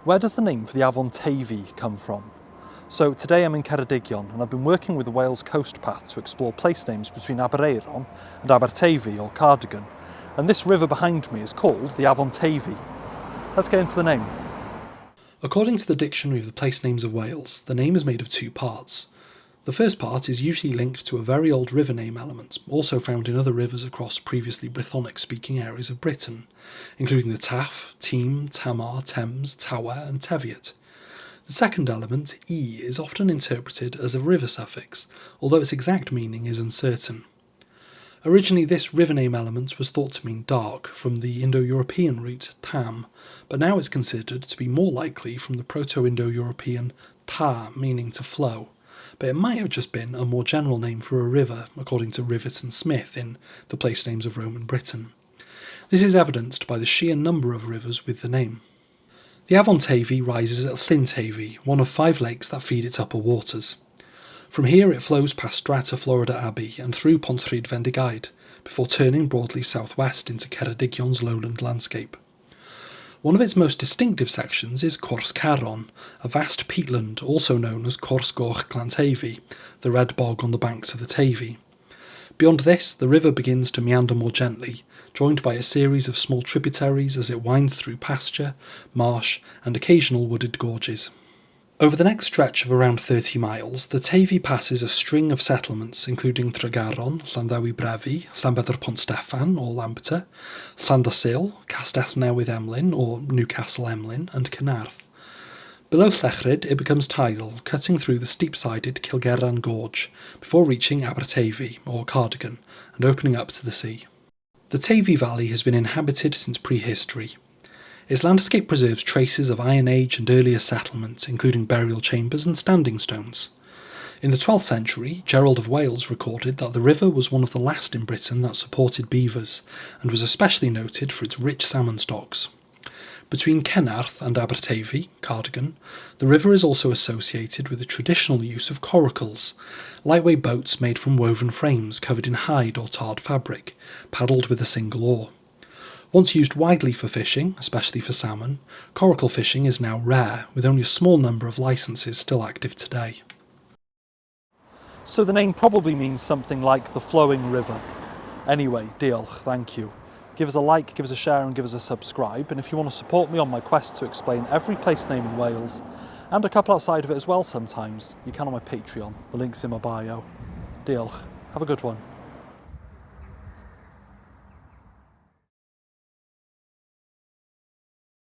Where does the name for the Afon Teifi come from? So today I'm in Ceredigion and I've been working with the Wales Coast Path to explore place names between Aberaeron and Aberteifi or Cardigan, and this river behind me is called the Afon Teifi. Let's get into the name. According to the Dictionary of the Place Names of Wales, the name is made of two parts. The first part is usually linked to a very old river name element, also found in other rivers across previously Brythonic-speaking areas of Britain, including the Taff, Teme, Tamar, Thames, Tawe and Teviot. The second element, E, is often interpreted as a river suffix, although its exact meaning is uncertain. Originally this river name element was thought to mean dark, from the Indo-European root tam, but now it's considered to be more likely from the Proto-Indo-European ta, meaning to flow, but it might have just been a more general name for a river, according to Rivet and Smith in the Place Names of Roman Britain. This is evidenced by the sheer number of rivers with the name. The Afon Teifi rises at Llyn Teifi, one of 5 lakes that feed its upper waters. From here it flows past Strata Florida Abbey and through Pont Rhyd Fendigaid, before turning broadly southwest into Ceredigion's lowland landscape. One of its most distinctive sections is Cwrs Caron, a vast peatland also known as Cwrs Goch Llanteifi, the red bog on the banks of the Teifi. Beyond this, the river begins to meander more gently, joined by a series of small tributaries as it winds through pasture, marsh and occasional wooded gorges. Over the next stretch of around 30 miles, the Teifi passes a string of settlements including Tregaron, Llandewi Brefi, Llanbedr Pont Steffan or Lambta, Llandasil, Castell Newydd Emlyn or Newcastle Emlyn and Cynarth. Below Llechryd it becomes tidal, cutting through the steep-sided Cilgerran Gorge before reaching Aberteifi or Cardigan and opening up to the sea. The Teifi Valley has been inhabited since prehistory. Its landscape preserves traces of Iron Age and earlier settlement, including burial chambers and standing stones. In the 12th century, Gerald of Wales recorded that the river was one of the last in Britain that supported beavers, and was especially noted for its rich salmon stocks. Between Cynarth and Aberteifi, Cardigan, the river is also associated with the traditional use of coracles, lightweight boats made from woven frames covered in hide or tarred fabric, paddled with a single oar. Once used widely for fishing, especially for salmon, coracle fishing is now rare, with only a small number of licences still active today. So the name probably means something like the flowing river. Anyway, diolch, thank you. Give us a like, give us a share and give us a subscribe, and if you want to support me on my quest to explain every place name in Wales, and a couple outside of it as well sometimes, you can on my Patreon, the link's in my bio. Diolch, have a good one.